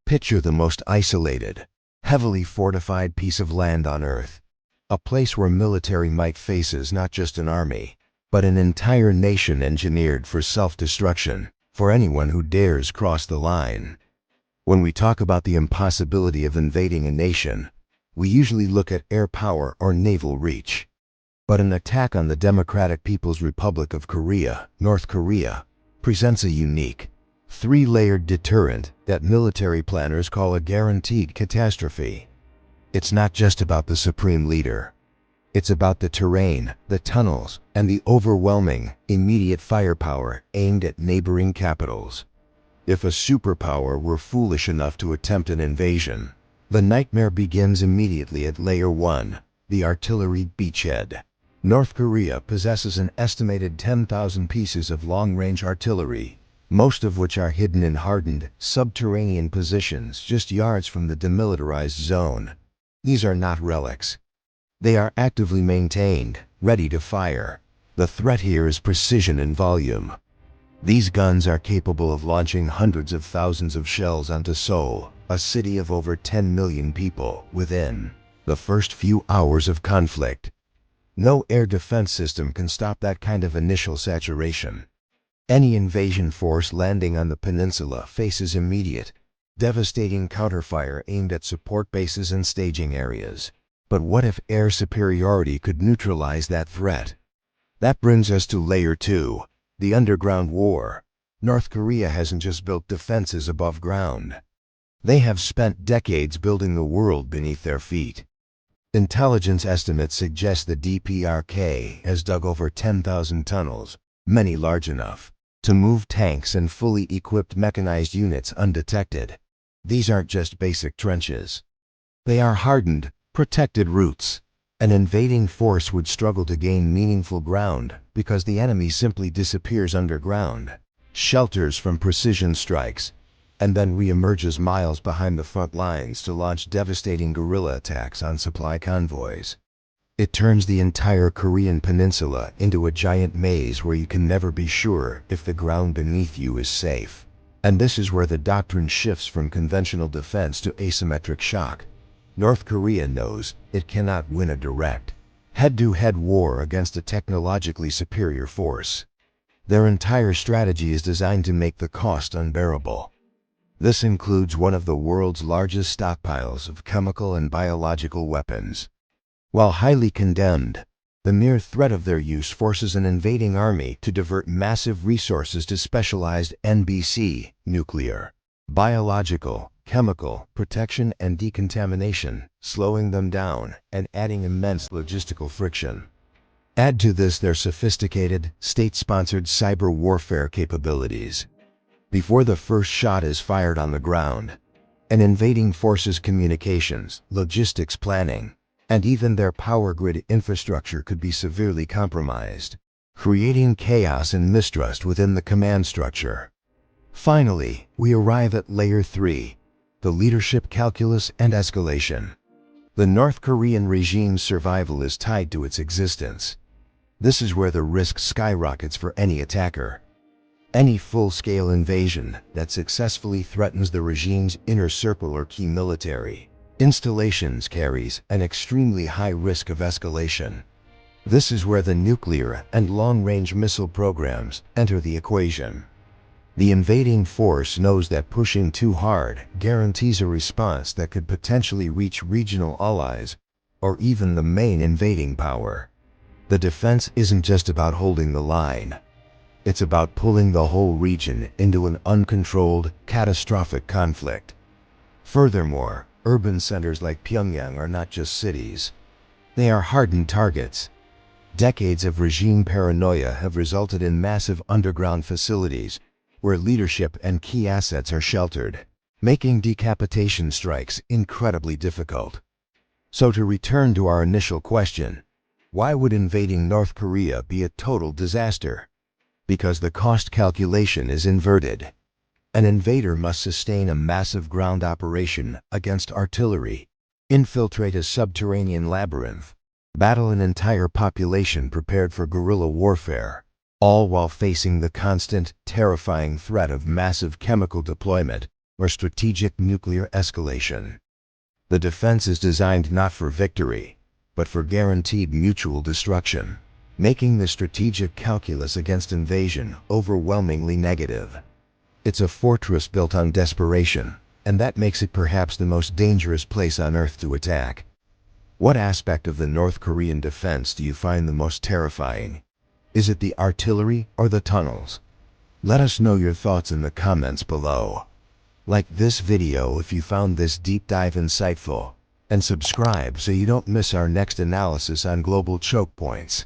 Picture the most isolated, heavily fortified piece of land on Earth. A place where military might faces not just an army, but an entire nation engineered for self-destruction for anyone who dares cross the line. When we talk about the impossibility of invading a nation, we usually look at air power or naval reach. But an attack on the Democratic People's Republic of Korea, North Korea, presents a unique, three-layered deterrent that military planners call a guaranteed catastrophe. It's not just about the supreme leader. It's about the terrain, the tunnels, and the overwhelming, immediate firepower aimed at neighboring capitals. If a superpower were foolish enough to attempt an invasion, the nightmare begins immediately at Layer 1, the artillery beachhead. North Korea possesses an estimated 10,000 pieces of long-range artillery, most of which are hidden in hardened, subterranean positions just yards from the demilitarized zone. These are not relics. They are actively maintained, ready to fire. The threat here is precision and volume. These guns are capable of launching hundreds of thousands of shells onto Seoul, a city of over 10 million people, within the first few hours of conflict. No air defense system can stop that kind of initial saturation. Any invasion force landing on the peninsula faces immediate, devastating counterfire aimed at support bases and staging areas. But what if air superiority could neutralize that threat? That brings us to Layer 2, the underground war. North Korea hasn't just built defenses above ground. They have spent decades building the world beneath their feet. Intelligence estimates suggest the DPRK has dug over 10,000 tunnels, many large enough to move tanks and fully equipped mechanized units undetected. These aren't just basic trenches. They are hardened, protected routes. An invading force would struggle to gain meaningful ground because the enemy simply disappears underground, shelters from precision strikes, and then re-emerges miles behind the front lines to launch devastating guerrilla attacks on supply convoys. It turns the entire Korean peninsula into a giant maze where you can never be sure if the ground beneath you is safe. And this is where the doctrine shifts from conventional defense to asymmetric shock. North Korea knows it cannot win a direct, head-to-head war against a technologically superior force. Their entire strategy is designed to make the cost unbearable. This includes one of the world's largest stockpiles of chemical and biological weapons. While highly condemned, the mere threat of their use forces an invading army to divert massive resources to specialized NBC, nuclear, biological, chemical, protection and decontamination, slowing them down and adding immense logistical friction. Add to this their sophisticated, state-sponsored cyber warfare capabilities. Before the first shot is fired on the ground, an invading force's communications, logistics planning, and even their power grid infrastructure could be severely compromised, creating chaos and mistrust within the command structure. Finally, we arrive at Layer 3, the leadership calculus and escalation. The North Korean regime's survival is tied to its existence. This is where the risk skyrockets for any attacker. Any full-scale invasion that successfully threatens the regime's inner circle or key military installations carries an extremely high risk of escalation. This is where the nuclear and long-range missile programs enter the equation. The invading force knows that pushing too hard guarantees a response that could potentially reach regional allies or even the main invading power. The defense isn't just about holding the line. It's about pulling the whole region into an uncontrolled, catastrophic conflict. Furthermore, urban centers like Pyongyang are not just cities. They are hardened targets. Decades of regime paranoia have resulted in massive underground facilities where leadership and key assets are sheltered, making decapitation strikes incredibly difficult. So to return to our initial question, why would invading North Korea be a total disaster? Because the cost calculation is inverted. An invader must sustain a massive ground operation against artillery, infiltrate a subterranean labyrinth, battle an entire population prepared for guerrilla warfare, all while facing the constant, terrifying threat of massive chemical deployment or strategic nuclear escalation. The defense is designed not for victory, but for guaranteed mutual destruction, making the strategic calculus against invasion overwhelmingly negative. It's a fortress built on desperation, and that makes it perhaps the most dangerous place on Earth to attack. What aspect of the North Korean defense do you find the most terrifying? Is it the artillery or the tunnels? Let us know your thoughts in the comments below. Like this video if you found this deep dive insightful, and subscribe so you don't miss our next analysis on global choke points.